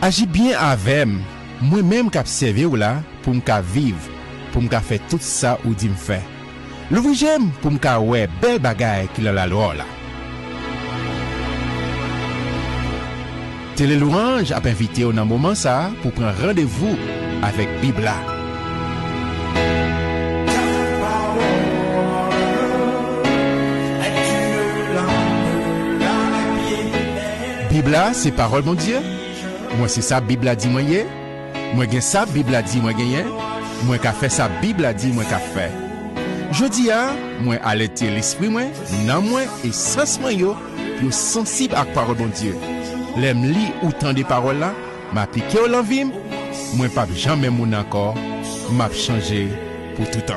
Agis bien avec moi-même qui observé ou là pour me vivre, pour me faire tout ça ou dit me faire. L'ouvrir j'aime pour me ouais belle bagaille qu'il a la loi là. Télé Louange a invité au moment ça pour prendre rendez-vous avec Bibla. Bibla c'est parole mon Dieu. Moi c'est ça Bibla dit moi yé. Moi gen ça Bibla dit moi gagné. Moi qu'a fait ça Bibla dit moi qu'a fait. Jodi a moi alerter l'esprit moi, nan moi et sens moi yo pour sensible à parole mon Dieu. L'aime li ou tant des paroles là, m'appliquer au l'envie, moi pas jamais mon encore, m'a changé pour tout temps.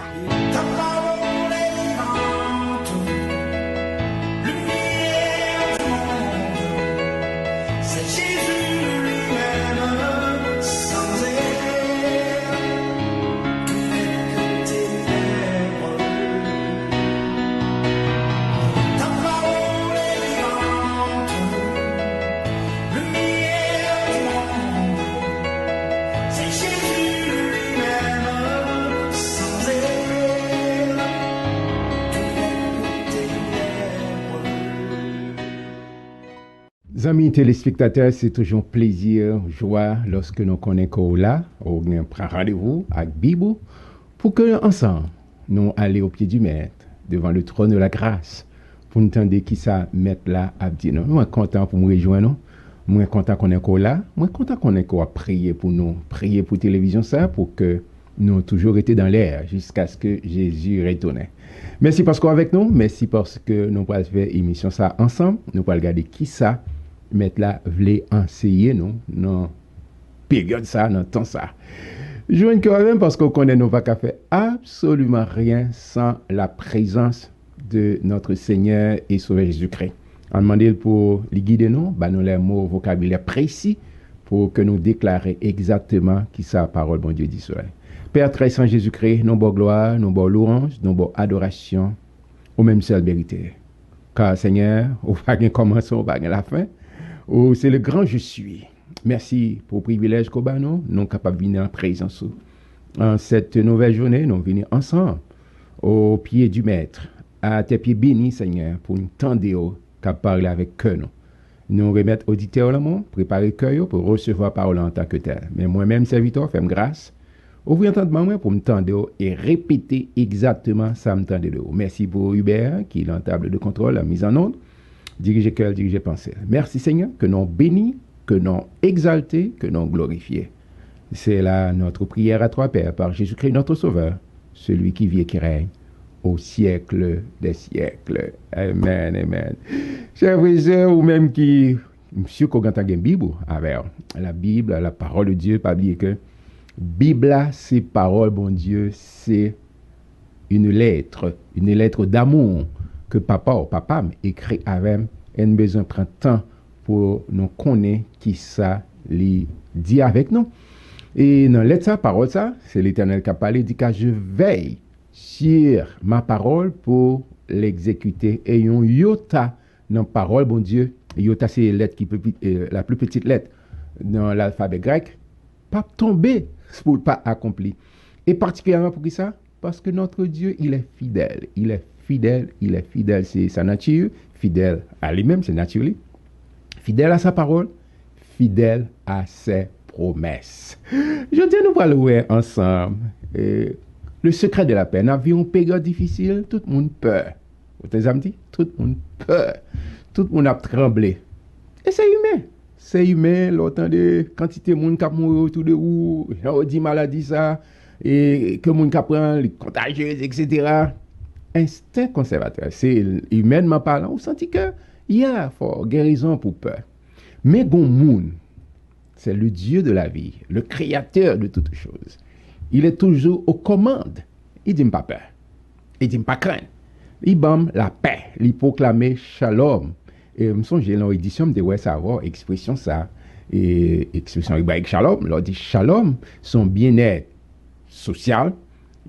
Amis téléspectateurs, c'est toujours plaisir, joie lorsque nous connaissons là, on prend rendez-vous avec Bible pour que ensemble nous allions au pied du Maître, devant le trône de la grâce, pour nous entendre qui ça Maître là a dit nous. Moi content pour me rejoindre, moi content qu'on est là, moi content qu'on est à prier pour nous, prier pour télévision ça pour que nous toujours été dans l'air jusqu'à ce que Jésus retourne. Merci parce qu'on est avec nous, merci parce que nous allons faire émission ça ensemble, nous allons regarder qui ça Mettre là voulait enseigner nous dans période ça dans temps ça. Je viens quand même parce qu'on connaît nous pas qu'à faire absolument rien sans la présence de notre Seigneur et Sauveur Jésus-Christ. On demande pour lui guider nous, bah nous les mots vocabulaire précis pour que nous déclarer exactement qui sa parole bon Dieu dit cela. Père très saint Jésus-Christ, nous bon gloire, nous bon louange, nous bon adoration au même seul vérité. Car Seigneur, au pas gain commencement, au pas gain la fin. Oh, c'est le grand je suis. Merci pour le privilège qu'on a nous capables de venir en présence. En cette nouvelle journée, nous venons ensemble au pied du Maître, à tes pieds bénis, Seigneur, pour nous tendre qu'à parler avec cœur. Nous remettre auditeurs là, préparer cœur pour recevoir parole en tant que tel. Mais moi-même, serviteur, fais-moi grâce. Ouvrez entendement pour me tendre et répéter exactement ça me tendre de. Merci pour Hubert qui est dans la table de contrôle, la mise en ordre. Diriger cœur, diriger pensée. Merci Seigneur, que nous bénis, que nous exaltés, que nous glorifiés. C'est là notre prière à toi, Père, par Jésus-Christ, notre Sauveur, celui qui vit et qui règne au siècle des siècles. Amen, amen. Chers frères ou même qui, monsieur Kogantan une Bible, avec la Bible, la parole de Dieu, pas oublier que Bible, c'est parole, bon Dieu, c'est une lettre d'amour que papa ou papa écrit avec et nous besoin prendre temps pour nous connaître qui ça lui dit avec nous. Et dans lettre ça, parole ça, c'est l'Éternel qui a parlé, dit que je veille sur ma parole pour l'exécuter. Et yon yota dans parole, bon Dieu, yota c'est la plus petite lettre dans l'alphabet grec, pas tomber pour pas accomplir. Et particulièrement pour qui ça? Parce que notre Dieu, il est fidèle, c'est sa nature, fidèle à lui-même, c'est naturel, fidèle à sa parole, fidèle à ses promesses. Je dis, nous allons voir ensemble le secret de la paix. Dans une période difficile, tout le monde peur. Vous avez dit, tout le monde peur, tout le monde a tremblé. Et c'est humain, l'autant de quantité de monde qui a mouru autour de vous, on dit maladie ça, et que monde qui prend les contagieuses, etc. Instinct conservateur, c'est humainement parlant, on sentit que il y a fort guérison pour peur. Mais bon monde, c'est le Dieu de la vie, le créateur de toutes choses. Il est toujours aux commandes. Il dit pas peur, il dit pas craindre. Il bam la paix, il proclame shalom. Et me songe dans l'édition de ouais savoir expression ça et expression avec shalom, leur dit shalom, son bien-être social,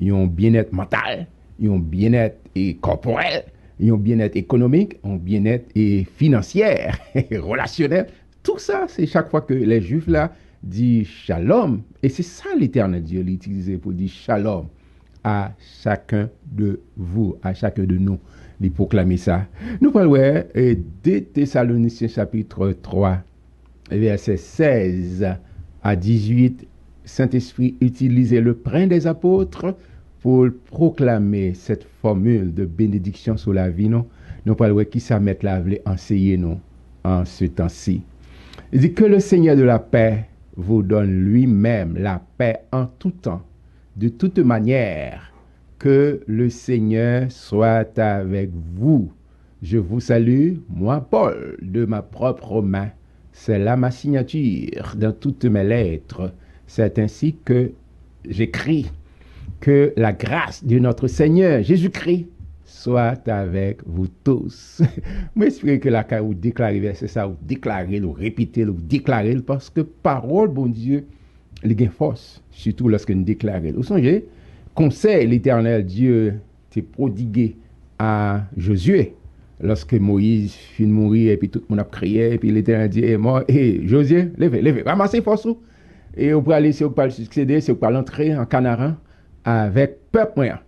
un bien-être mental, un bien-être corporel, un bien-être économique, un bien-être financier, relationnel. Tout ça, c'est chaque fois que les Juifs là dit shalom. Et c'est ça l'Éternel Dieu l'utilisait pour dire shalom à chacun de vous, à chacun de nous. Il proclamer ça. Nous parlons de Thessaloniciens chapitre 3, verset 16 à 18. Saint-Esprit utilisait le pain des apôtres pour proclamer cette formule de bénédiction sur la vie. Nous parlons qui ça met la voulait enseigner nous en ce temps-ci. Il dit que le Seigneur de la paix vous donne lui-même la paix en tout temps, de toute manière. Que le Seigneur soit avec vous. Je vous salue, moi Paul, de ma propre main. C'est là ma signature dans toutes mes lettres. C'est ainsi que j'écris. Que la grâce de notre Seigneur Jésus-Christ soit avec vous tous. Moi, j'espère que la cas vous déclarez, c'est ça, vous déclarez, vous répétez, vous déclarez, parce que parole, bon Dieu, il y a force, surtout lorsque nous déclarons. Vous songez, conseil l'Éternel Dieu t'est prodigué à Josué lorsque Moïse finit de mourir et puis tout le monde a crié et puis l'Éternel Dieu est mort et Josué levez ramassez force et vous pouvez aller si vous pouvez succéder si vous pouvez entrer en Canaan avec peuple moyen.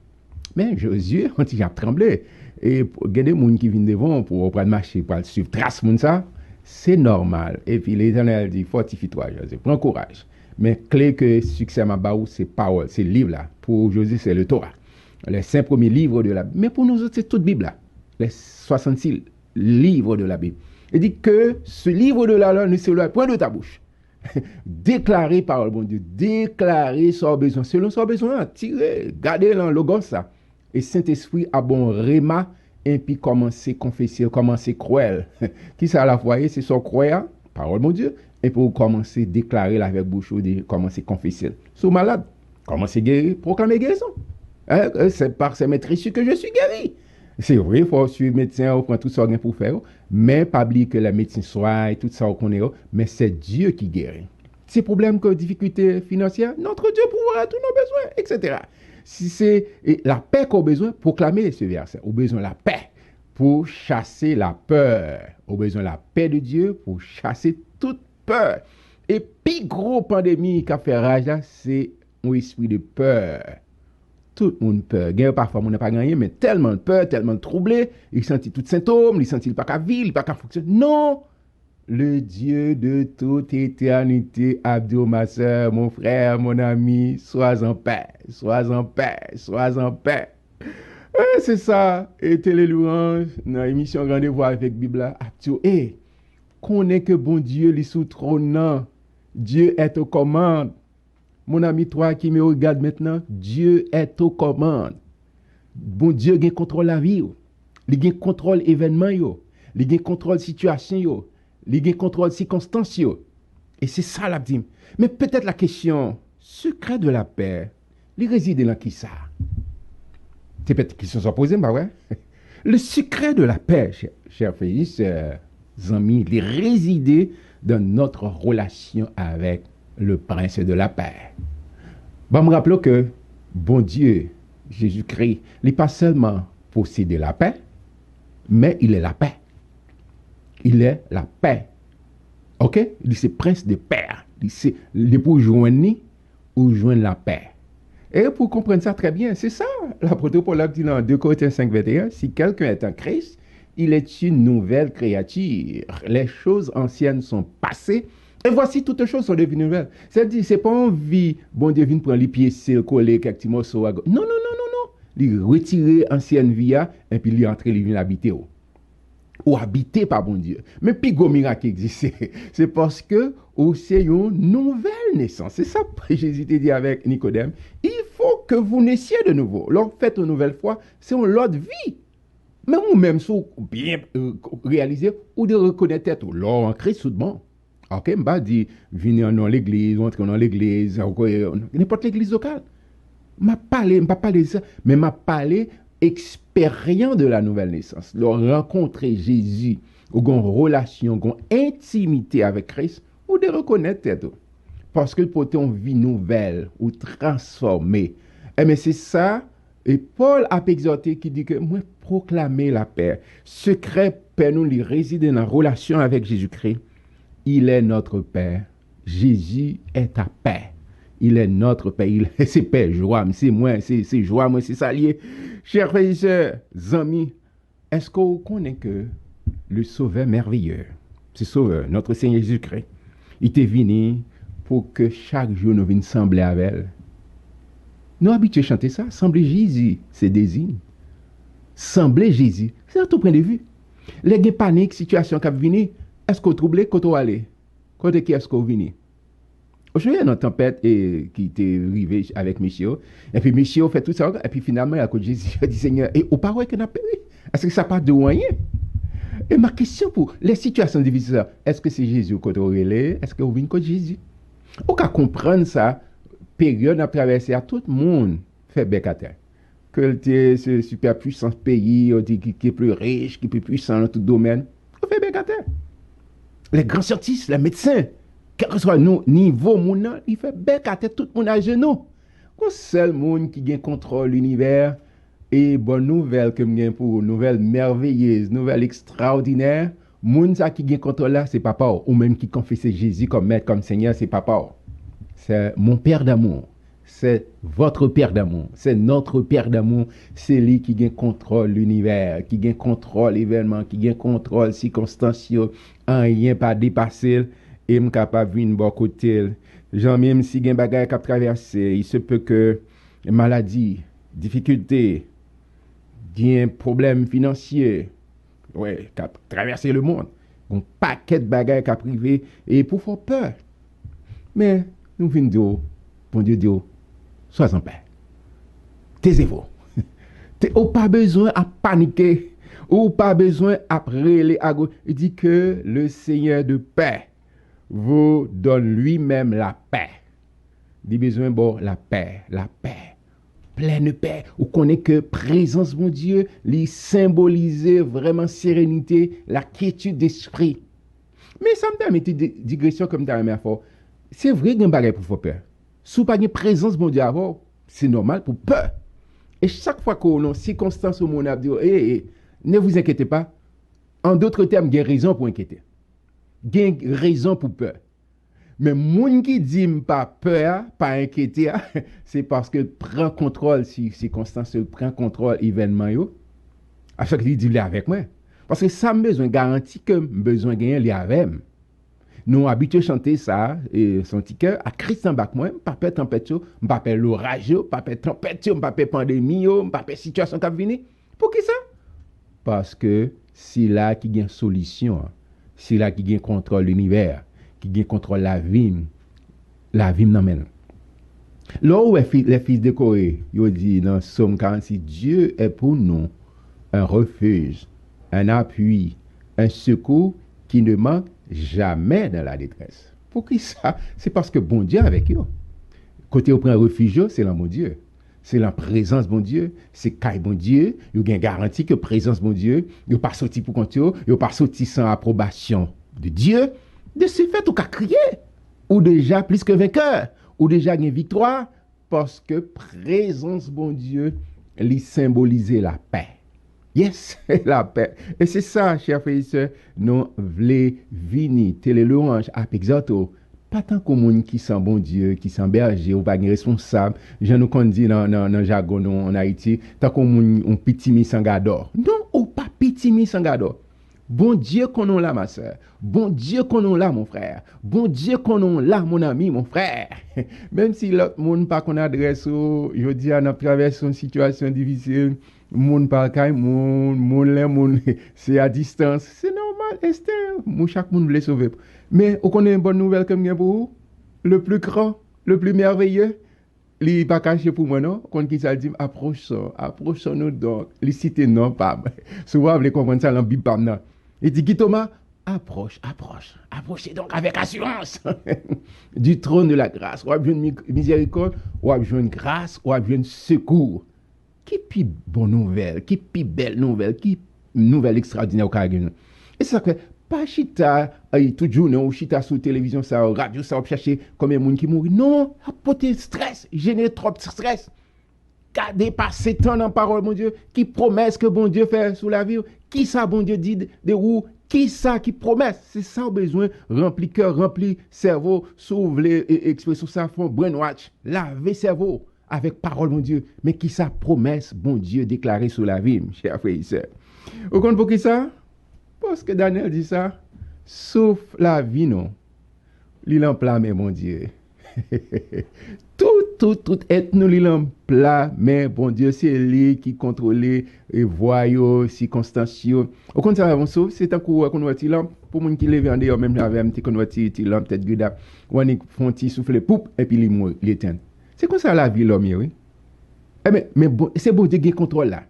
Mais Josué on a tremblé et regardez les gens qui viennent devant pour prendre marcher pour suivre trace moun ça c'est normal et puis l'Éternel dit fortifie-toi Josué prends courage. Mais clé que succès m'a baou, c'est parole, c'est le livre là. Pour Josué, c'est le Torah. Les 5 premiers livres de la Bible. Mais pour nous autres, c'est toute Bible là. Les 66 livres de la Bible. Il dit que ce livre de la loi ne se loin point de ta bouche. Déclarer parole, bon Dieu. Déclarer sans besoin. Selon son besoin, tirer, garder dans le logos ça. Et Saint-Esprit a bon réma, et puis commencer à confesser, commencer à croire. Qui ça à la fois, c'est son croyant, parole, mon Dieu. Et pour commencer à déclarer avec bouche, commencer à confesser. Si vous malade, commencez à guérir, proclamer guérison. C'est par ces maîtrises que je suis guéri. C'est vrai, il faut suivre médecin, on prend tout ça pour faire, mais pas oublier que la médecine soit et tout ça qu'on est, mais c'est Dieu qui guérit. Ces problèmes que difficultés financières, notre Dieu pourra tous nos besoins, etc. Si c'est la paix qu'on a besoin, proclamer ce verset. On a besoin de la paix pour chasser la peur. On a besoin de la paix de Dieu pour chasser toute peur. Et puis gros pandémie qui a fait rage là, c'est un esprit de peur. Tout le monde peur. Parfois, on n'a pas gagné, mais tellement de peur, tellement de troublé, il sentit tous les symptômes, il sentit pas qu'à vivre, il pas qu'à fonctionner. Non! Le Dieu de toute éternité, Abdou, ma soeur, mon frère, mon ami, sois en paix, sois en paix, sois en paix. C'est ça. Et télé louange, dans l'émission Rendez-vous avec Bible, Abdou, connais que bon Dieu lui sous trône, Dieu est aux commandes. Mon ami, toi qui me regarde maintenant, Dieu est aux commandes. Bon Dieu a contrôle la vie, il a contrôle événement, il a contrôle situation, il a contrôle circonstances. Et c'est ça la dîme. Mais peut-être la question, secret de la paix, il réside dans qui ça? C'est peut-être qu'ils se sont posés, bah ouais. Le secret de la paix, chers frères, amis, il réside dans notre relation avec le prince de la paix. Bon, me rappelons que bon Dieu, Jésus-Christ, il n'est pas seulement possédé la paix, mais il est la paix. Il est la paix. Ok? Il est prince de paix. Il est pour joindre ou joindre la paix. Et pour comprendre ça très bien, c'est ça. L'apôtre Paul a dit dans 2 Corinthiens 5, 21, si quelqu'un est en Christ, il est une nouvelle créature. Les choses anciennes sont passées. Et voici toutes les choses sont devenues nouvelles. C'est-à-dire, c'est pas envie, bon Dieu vient prendre les pieds, coller quelques petits morceaux. Non, non, non, non, non. Il retire ancienne vie et puis il entre, il vient habiter. Ou habité par bon Dieu. Mais puis, gros miracle qui existe, c'est parce que c'est une nouvelle naissance. C'est ça que Jésus t'a dit avec Nicodème. Il faut que vous naissiez de nouveau. Lorsque vous faites une nouvelle fois, c'est une autre vie. Mais vous-même, si vous bien réalisé, ou de reconnaître être l'or en Christ tout de bon. Ok, m'a dit, venir dans l'église, entrer dans l'église, n'importe l'église locale. M'a pas parlé de ça, mais m'a parlé expérience de la nouvelle naissance. Leur rencontrer Jésus, ou une relation, une intimité avec Christ, ou de reconnaître tout. Parce que pour une vie nouvelle, ou transformée. Mais c'est ça, et Paul a exhorté qui dit que moi, proclamer la paix. Secret, Père, nous, il réside dans la relation avec Jésus-Christ. Il est notre Père, Jésus est ta paix. Il est notre paix. Il est c'est paix, joie, c'est moi, c'est joie, moi, c'est ça lié. Chers frères et sœurs, amis, est-ce qu'on connaît que le Sauveur merveilleux, ce Sauveur, notre Seigneur Jésus-Christ, il était venu pour que chaque jour nous venions sembler avec elle. Nous habitués à chanter ça, sembler Jésus, c'est désigne. Sembler Jésus, c'est à tout point de vue. Les gens panique, situation qui vient, est-ce qu'on trouble, quand on allait? Côté qui est-ce qu'on vient? Aujourd'hui, il y a une tempête qui était arrivée avec Michel. Et puis Michel fait tout ça. Et puis finalement, à cause de Jésus, il dit Seigneur, et au parole qu'on a péri. Est-ce que ça part de rien? Et ma question pour les situations difficiles, est-ce que c'est Jésus qu'on a relé? Est-ce que vous venez contre Jésus? On peut comprendre ça, période à traverser à tout le monde fait bec à terre. Que c'est ce super puissant pays, qui est plus riche, qui est plus puissant dans tout domaine, on fait bec à terre. Les grands scientifiques, les médecins, quel que soit nous, niveau monde, il fait bec à tête tout le monde à genoux. Le seul monde qui a contrôle l'univers et bonne nouvelle que j'ai pour nouvelle merveilleuse, nouvelle extraordinaire, monde ça qui a contrôle là, c'est papa ou même qui confesse Jésus comme maître, comme Seigneur, c'est papa. C'est mon Père d'amour. C'est votre Père d'amour. C'est notre Père d'amour. C'est lui qui a contrôle l'univers, qui a contrôle l'événement, qui a contrôle circonstancieux, rien pas dépassé. Et je suis capable de venir de bon côté. Genre, même si il y a des bagages qui traversé, il se peut que maladie, difficulté, un problème financier, ouais, qui traversé le monde. Un paquet de bagages qui privé et pour faire peur. Mais nous venons dire, bon Dieu, sois en paix. Taisez-vous. Ou pas besoin à paniquer. Ou pas besoin à prêler à gauche. Il dit que le Seigneur de paix vous donne lui-même la paix. Il dit besoin bon la paix, pleine paix. Ou connaît que présence mon Dieu, lui symboliser vraiment sérénité, la quiétude d'esprit. Mais ça me permet de digression comme tu as aimé fort. C'est vrai qu'il y a un bagage pour faire peur. Si vous n'avez pas de présence mon Dieu avant, c'est normal pour peur. Et chaque fois qu'on a une circonstance où on a dit, ne vous inquiétez pas. En d'autres termes, il y a raison pour inquiéter. Il y a raison pour peur. Mais moun qui dit pas peur, pas inquiéter, c'est parce que prend contrôle si circonstance, prend contrôle événement yo. À chaque fois, il dit avec moi. Parce que ça me besoin garantie que besoin gagner li avec. Nous habitués à chanter ça et son ticket à Christ en bac moi, pas peur tempête, pas peur l'orage, pas peur tempête, pas peur pandémie, pas peur situation qui venir. Pour qui ça? Parce que c'est là qui gagne solution. C'est là qui gagne contrôle l'univers, qui gagne contrôle la vie n'amène. Là où les fils de Corée, ils disent dans Somme 46, Dieu est pour nous un refuge, un appui, un secours qui ne manque jamais dans la détresse. Pour qui ça? C'est parce que bon Dieu est avec eux. Côté au prend refuge, c'est là mon Dieu. C'est la présence bon Dieu, c'est caille bon Dieu, il y a une garantie que présence bon Dieu, il pas sorti pour compte, il pas sorti sans approbation de Dieu. De ce fait, on a crié, ou déjà plus que vainqueur, ou déjà une victoire, parce que présence bon Dieu, lui symboliser la paix. Yes, la paix. Et c'est ça, chers frères et sœurs, nous voulons venir, télé louange, à exhorto. Pas tant que monde qui sent bon Dieu, qui sent berger, ou pas responsable. Je nous qu'on dit dans le jargon en Haïti, tant qu'on un petit mi sangador. Non, ou pas petit mi sangador. Bon Dieu qu'on a là, ma soeur. Bon Dieu qu'on a là, mon frère. Bon Dieu qu'on a là, mon ami, mon frère. Même si l'autre monde pas qu'on adresse, je dis, on a traversé une situation difficile. Moun pas kay moun c'est à distance, c'est normal, Esther, chaque monde veut sauver. Mais on connaît une bonne nouvelle comme pour vous, le plus grand, le plus merveilleux, il pas caché pour moi non, quand qui ça dit approchons nous donc, il cite non pas. Souvent vous comprendre ça dans Bible pas non. Il dit Thomas, approchez donc avec assurance du trône de la grâce, ou besoin de miséricorde, ou besoin de grâce, ou besoin de secours. Qui plus bonne nouvelle, qui plus belle nouvelle, qui nouvelle extraordinaire au Caraguen. Et c'est ça que, pas chita, toute journée, ou chita sur télévision, ça, radio, ça, chercher combien de monde qui mourit. Non, apporter stress, générer trop de stress. Garder passer temps dans la parole, mon Dieu, qui promesse que bon Dieu fait sous la vie, Qui ça, bon Dieu dit de vous? Qui ça qui promet? C'est ça au besoin. Rempli cœur, rempli cerveau, s'ouvre expression ça, font brainwash, laver cerveau avec parole, mon Dieu. Mais qui ça promesse, bon Dieu, déclaré sur la vie, cher frère et sœur. Vous comprenez pour qui ça? Parce que Daniel dit ça, sauf la vie, non. L'île en plat, mais mon Dieu. tout est nous l'île en plat, mais bon Dieu, c'est lui qui contrôle les voyaux, circonstances. Au contraire, on sauve, c'est un coup qu'on va tirer pour les gens qui lèvent en dehors, même avec un petit qu'on va tirer lampe, peut-être guida, on font un petit souffle, poup, et puis ils l'éteignent. C'est comme ça la vie, l'homme, oui. Mais bon, c'est bon Dieu qui contrôle là.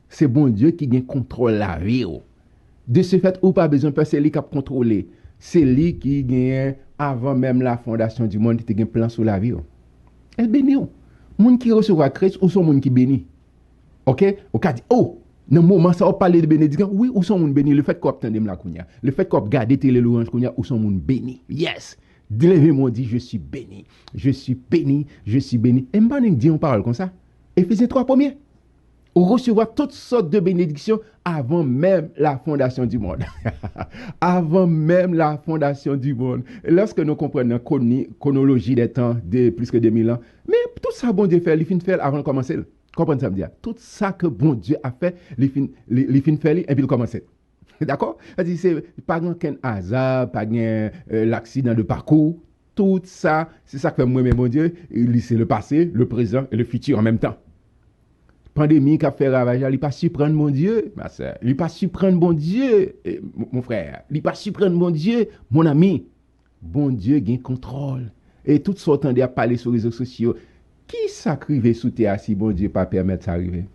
C'est bon Dieu qui contrôle la vie. De ce fait, ou pas besoin de c'est lui qui a contrôlé. C'est lui qui gagne avant même la fondation du monde, qui a un plan sur la vie. Elle bénit. Les gens qui reçoivent Christ, ou sont les gens qui bénissent. Ok? On dit, oh, dans le moment ça, on parle de bénédiction. Oui, où sont les gens bénis? Le fait qu'on obtient la kounya. Le fait qu'on regarde télé louange kounya, où sont les gens bénis? Yes. Levez-moi, dit, je suis béni. Je suis béni. Je suis béni. Et je dis une parole comme ça. Éphésiens 3 premiers. On recevra toutes sortes de bénédictions avant même la fondation du monde. Avant même la fondation du monde. Et lorsque nous comprenons la chronologie des temps de plus que 2000 ans, mais tout ça, bon Dieu fait, il finit de faire avant de commencer. Comprenez ça me dire? Tout ça que bon Dieu a fait, il finit de faire et puis il commence. D'accord? C'est pas qu'un hasard, pas l'accident de parcours. Tout ça, c'est ça que fait moi, mais mon Dieu, c'est le passé, le présent et le futur en même temps. Pandémie qui a fait ravage, il n'est pas surprendre mon Dieu, ma soeur. Il n'est pas surprendre mon Dieu, mon frère. Il n'est pas surprendre mon Dieu, mon ami. Bon Dieu gagne contrôle. Et tout ce temps à parler sur les réseaux sociaux. Qui s'arrive sous terre si bon Dieu pas permettre ça arriver?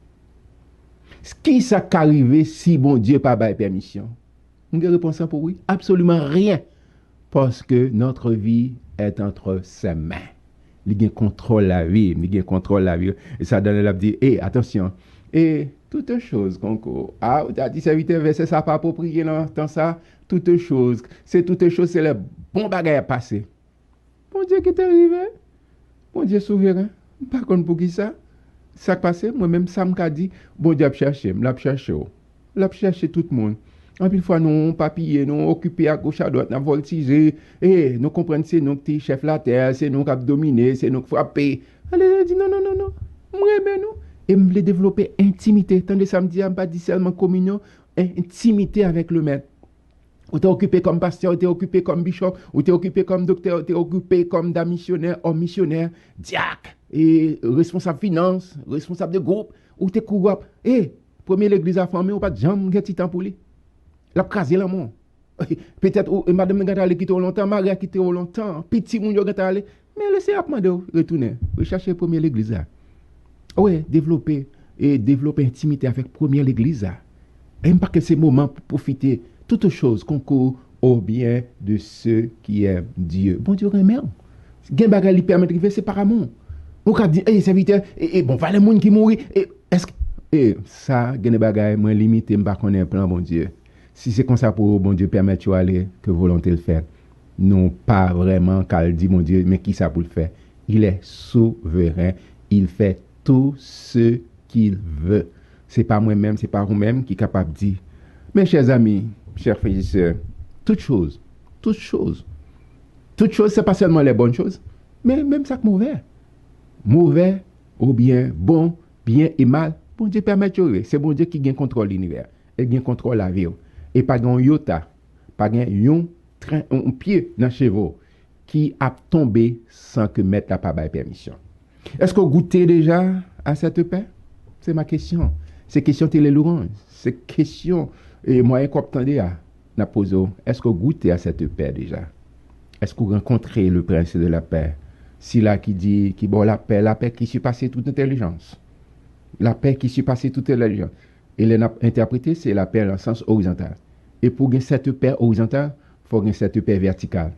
Qui s'arrive si bon Dieu pas bail permission? Une réponse pour oui? Absolument rien. Parce que notre vie est entre ses mains. Il contrôle la vie, il contrôle la vie. Et ça donne la dit, attention, et toute chose qu'on tu as dit serviteur verset ça pas approprié dans ça, toute chose, c'est le bon bagage à passer. Bon Dieu qui est arrivé, bon Dieu souverain, par contre pour qui ça passe, moi-même ça m'a dit, bon Dieu l'a cherché tout le monde. En plus, fois, nous, papier, nous, occupés à gauche, à droite, nous voltigé. Et nous comprenons, c'est nous qui chef la terre, c'est nous qui avons dominé, c'est nous qui frappé. Allez, dit non. Moi, nous. Et me voulais développer intimité. Tandis que ça me dit, pas dit seulement communion, intimité avec le maître. Ou t'es occupé comme pasteur, ou t'es occupé comme bishop, ou t'es occupé comme docteur, ou t'es occupé comme d'un missionnaire, homme missionnaire, diacre, et responsable finance, responsable de groupe, ou t'es courant. Premier l'église a formé, ou pas de jambe, get temps pour lui. La crasé l'amour. Peut-être madame gata aller quitter longtemps, Marie a quitté longtemps, petit moun yo gata aller, mais laissez après de retourner, rechercher première l'église là. Ouais, développer intimité avec première l'église là. Et pas que ces moments pour profiter toutes choses concourent au bien de ceux qui aiment Dieu. Bon Dieu remet. Gen bagay li permettre de c'est par amour. On ka dit serviteur bon va les moun qui mourir est-ce que ça gen bagay moins limité m'pa connait plan bon Dieu. Si c'est comme ça pour bon Dieu permettre de aller, que volonté le faire. Non, pas vraiment, car dit mon Dieu, mais qui ça pour le faire? Il est souverain. Il fait tout ce qu'il veut. C'est pas moi-même, c'est pas vous-même qui est capable de dire. Mes chers amis, chers frères et sœurs, toutes choses, c'est pas seulement les bonnes choses, mais même ça que mauvais. Mauvais ou bien bon, bien et mal, bon Dieu permet de jouer. C'est bon Dieu qui gagne contrôle de l'univers. Il gagne contrôle de la vie. Et pas un iota, pas un train, un pied dans chevaux qui a tombé sans que maître n'a pas de permission. Est-ce que vous goûtez déjà à cette paix? C'est ma question. C'est question télé louange. C'est question et moyen qu'on attendait à la pose. Est-ce que vous goûtez à cette paix déjà? Est-ce que vous rencontrez le prince de la paix? Si là qui dit qui bon la paix qui surpasse toute intelligence. La paix qui surpasse toute intelligence. Et l'interprété, c'est la paix en sens horizontal. Et pour gagner cette paix horizontale, il faut gagner cette paix verticale.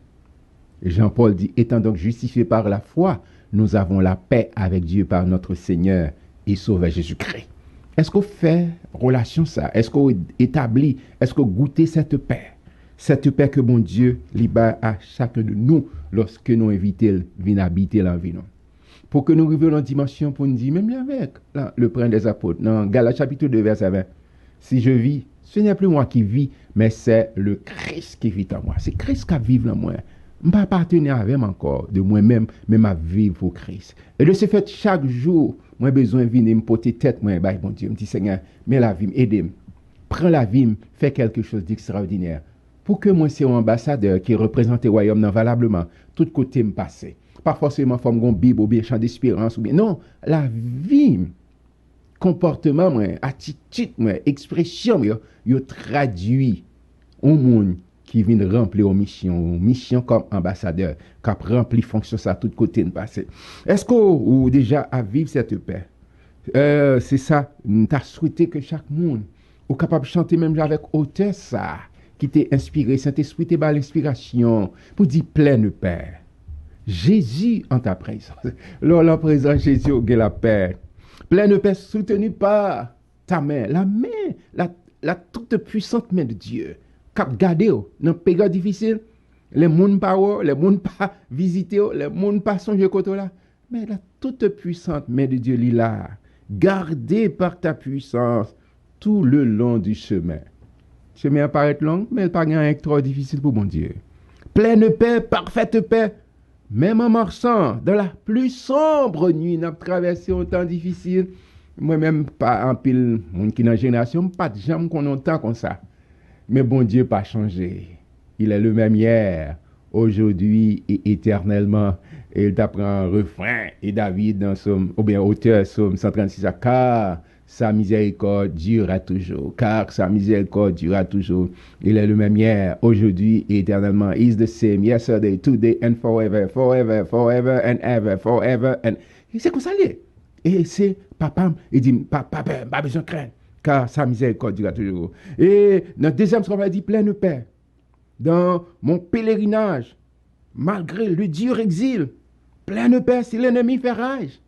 Jean-Paul dit, étant donc justifiés par la foi, nous avons la paix avec Dieu par notre Seigneur et Sauveur Jésus-Christ. Est-ce qu'on fait relation ça? Est-ce qu'on établit, est-ce qu'on goûte cette paix? Cette paix que bon Dieu libère à chacun de nous lorsque nous invitons à habiter la vie. Pour que nous arrivions dans la dimension pour nous dire, même avec le prince des apôtres, dans Galates chapitre 2, verset 20, Si je vis, ce n'est plus moi qui vis, mais c'est le Christ qui vit en moi. C'est Christ qui vit en moi. Je ne peux pas partenir avec encore de moi-même, mais ma vie pour Christ. Et de ce fait, chaque jour, moi j'ai besoin de venir me porter tête, moi, bah, bon Dieu, me dit Seigneur, mets la vie, aide-moi. Prends la vie, fais quelque chose d'extraordinaire. Pour que moi, c'est un ambassadeur qui représente le royaume valablement, tout côté me passer. Pas forcément forme une Bible ou bien chant d'espérance ou bien. Non, la vie, comportement, moi, attitude, moi, expression, yo traduit au monde qui vient remplir une mission comme ambassadeur, qui a rempli fonction ça tout côté de passer. Est-ce que vous déjà à vivre cette paix? C'est ça, tu as souhaité que chaque monde soit capable de chanter même avec hauteur ça, qui t'est inspiré, Saint-Esprit t'est bas l'inspiration, pour dire pleine paix. Jésus en ta présence. Lors la présence Jésus au la paix. Pleine paix soutenue par ta main, la toute puissante main de Dieu. Cap gardé dans une période difficile, les gens pas les gens pas visiter, les gens pas songer côté là, mais la toute puissante main de Dieu est là, gardée par ta puissance tout le long du chemin. Le chemin paraît long, mais il pas rien trop difficile pour mon Dieu. Pleine paix, parfaite paix, même en marchant dans la plus sombre nuit, n'a traversé un temps difficile. Moi-même pas en pile monde qui dans génération, pas de jamais qu'on entend comme ça. Mais bon Dieu pas changé. Il est le même hier, aujourd'hui et éternellement. Et il t'apprend un refrain. Et David, dans Somme, ou bien auteur Somme 136, car sa miséricorde durera toujours. Car sa miséricorde durera toujours. Il est le même hier, aujourd'hui et éternellement. He is the same yesterday, today and forever, forever, forever and ever, forever and... C'est comme ça, et c'est papa, il dit, papa, pas besoin de craindre. Car sa miséricorde durera toujours. Et notre deuxième psaume dit pleine paix. Dans mon pèlerinage, malgré le dur exil, pleine paix si l'ennemi fait rage.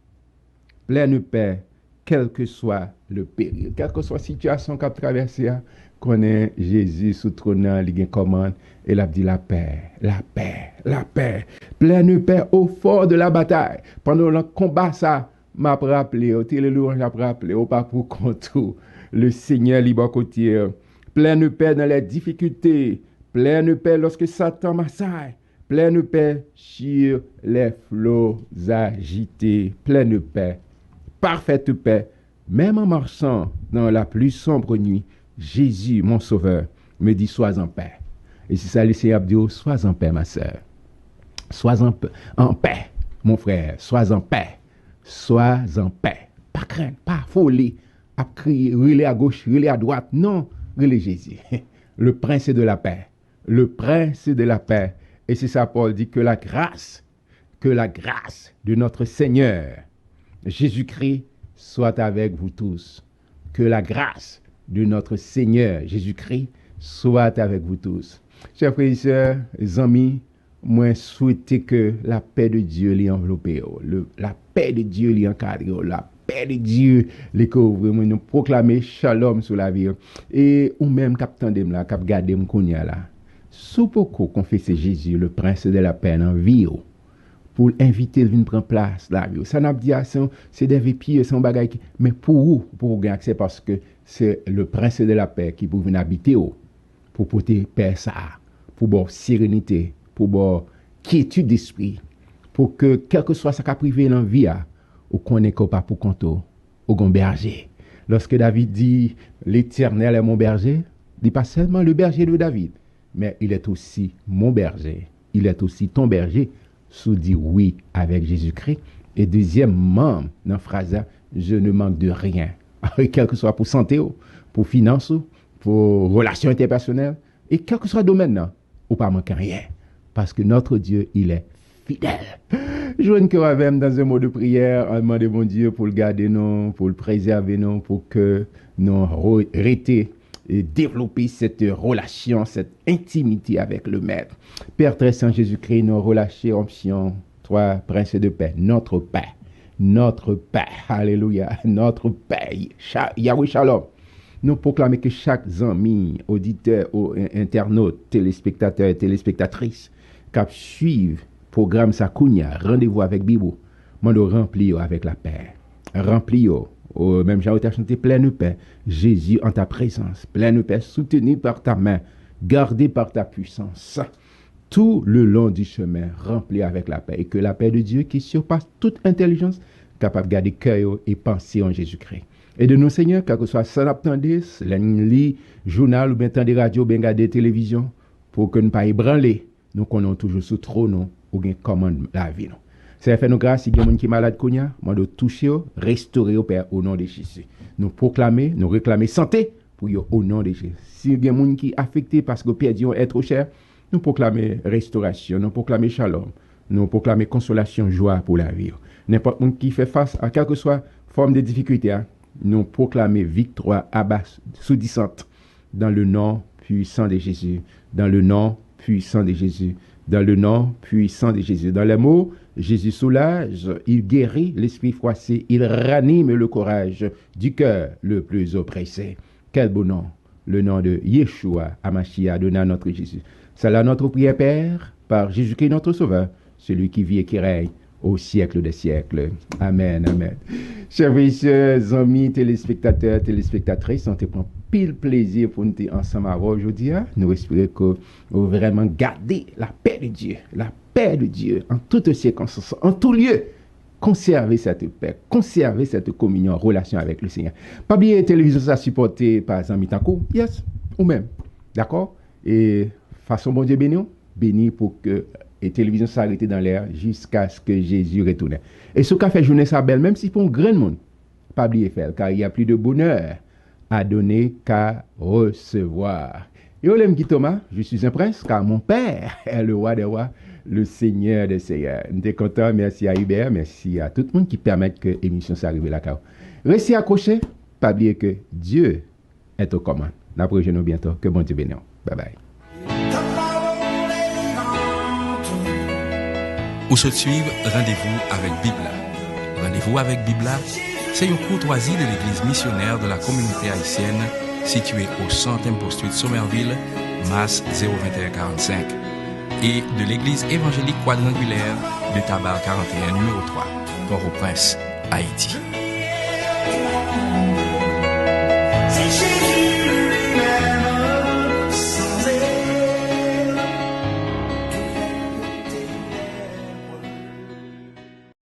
Pleine paix, quel que soit le péril, quelle que soit la situation qu'a traversée, connaît Jésus sous trône, il commande, et il a dit la paix, la paix, la paix. Pleine paix au fort de la bataille. Pendant le combat, ça m'a rappelé, au télélouange m'a rappelé, au pas pour contour. Le Seigneur libre côtier, pleine paix dans les difficultés, pleine paix lorsque Satan m'assaille, pleine paix sur les flots agités, pleine paix, parfaite paix, même en marchant dans la plus sombre nuit, Jésus, mon sauveur, me dit sois en paix. Et c'est ça le Seigneur dit, sois en paix ma sœur, sois en paix, mon frère, sois en paix, pas crainte, pas folie. À crier, relais à gauche, relais à droite. Non, relais Jésus. Le prince de la paix. Le prince de la paix. Et c'est ça, Paul dit que la grâce de notre Seigneur Jésus-Christ soit avec vous tous. Que la grâce de notre Seigneur Jésus-Christ soit avec vous tous. Chers frères et sœurs, les amis, moi souhaite que la paix de Dieu l'y enveloppe, la paix de Dieu l'y encadre, la paix de Dieu les couvre, nous proclamer shalom sur la vie. Et ou même cap tandem là, cap garder m'kounya là. Sous beaucoup confesser Jésus, le prince de la paix en vie, pour l'inviter à venir prendre place là. Ça n'a pas dit c'est des pieds, c'est un bagage, mais pour gagner accès parce que c'est le prince de la paix qui peut venir habiter pour porter paix ça, pour avoir sérénité, pour avoir quiétude d'esprit, pour que quel que soit ce qui a privé dans la vie, ou qu'on n'est pas pour compte au grand berger. Lorsque David dit l'Éternel est mon berger, il dit pas seulement le berger de David, mais il est aussi mon berger. Il est aussi ton berger. Sous dit oui avec Jésus-Christ. Et deuxièmement, dans la phrase, je ne manque de rien. Quel que soit pour santé, pour finances, pour relations interpersonnelles, et quel que soit le domaine, ou pas manquer rien. Parce que notre Dieu, il est fidèle. Je veux que avec dans un mot de prière, on demande mon Dieu pour le garder, non, pour le préserver, non, pour que nous arrêtions et développer cette relation, cette intimité avec le Maître. Père très saint Jésus-Christ, nous relâchons option, toi, Prince de paix, notre paix, alléluia, notre paix, Yahweh Shalom. Nous proclamons que chaque ami, auditeur, internaute, téléspectateur et téléspectatrice, qui suivent programme Sakounia, rendez-vous avec Bibo, nous remplis avec la paix. Remplis Même j'ai chanté pleine paix. Jésus en ta présence, pleine paix, soutenu par ta main, gardé par ta puissance. Tout le long du chemin, rempli avec la paix. Et que la paix de Dieu qui surpasse toute intelligence, capable de garder cœur et pensée en Jésus-Christ. Et de nous, Seigneur, quel que soit ça n'attendisse, la lit, journal ou bien temps de radio, bien garder télévision, pour que nous ne pas ébranler, nous connaissons toujours sous trône ou bien commande la vie. C'est fait nous grâce, si il y a des gens qui sont malades, nous devons toucher, restaurer au Père au nom de Jésus. Nous proclamer, nous réclamer santé pour eux au nom de Jésus. Si il y a des gens qui sont affectés parce que perdu est trop cher, nous proclamer restauration, nous proclamer shalom, nous proclamer consolation, joie pour la vie. N'importe qui fait face à quelque soit forme de difficulté, nous proclamer victoire assourdissante dans le nom puissant de Jésus, dans le nom puissant de Jésus, dans le nom puissant de Jésus. Dans les mots, Jésus soulage, il guérit l'esprit froissé, il ranime le courage du cœur le plus oppressé. Quel beau nom, le nom de Yeshua Hamashiach, donné à notre Jésus. C'est là notre prière, Père, par Jésus-Christ notre Sauveur, celui qui vit et qui règne au siècle des siècles. Amen, amen. Chers précieux amis, téléspectateurs, téléspectatrices, on te prend pile plaisir pour nous être ensemble aujourd'hui. Nous espérons que vous vraiment gardez la paix de Dieu en toutes circonstances, en tout lieu. Conservez cette paix, conservez cette communion, relation avec le Seigneur. Pas oublier la télévision, ça supporté par exemple Tanko, yes, ou même, d'accord? Et façon bon Dieu béni pour que la télévision s'arrête dans l'air jusqu'à ce que Jésus retourne. Et ce qu'a fait journée ça belle, même si pour un grand monde, pas oublier faire, car il y a plus de bonheur à donner qu'à recevoir. Et au l'aime qui Thomas, je suis un prince, car mon père est le roi des rois, le Seigneur des seigneurs. Nous sommes contents, merci à Hubert, merci à tout le monde qui permet que l'émission s'arrive là-bas. Restez accrochés, pas oublier que Dieu est aux commandes. Nous nous bientôt, que bon Dieu bénisse. Bye bye. Pour se suivre, rendez-vous avec Bibla. Rendez-vous avec Bibla, c'est une courtoisie de l'église missionnaire de la communauté haïtienne située au 100e Post Street, Somerville, Mass 02145, et de l'église évangélique quadrangulaire de Tabar 41, numéro 3, Port-au-Prince, Haïti.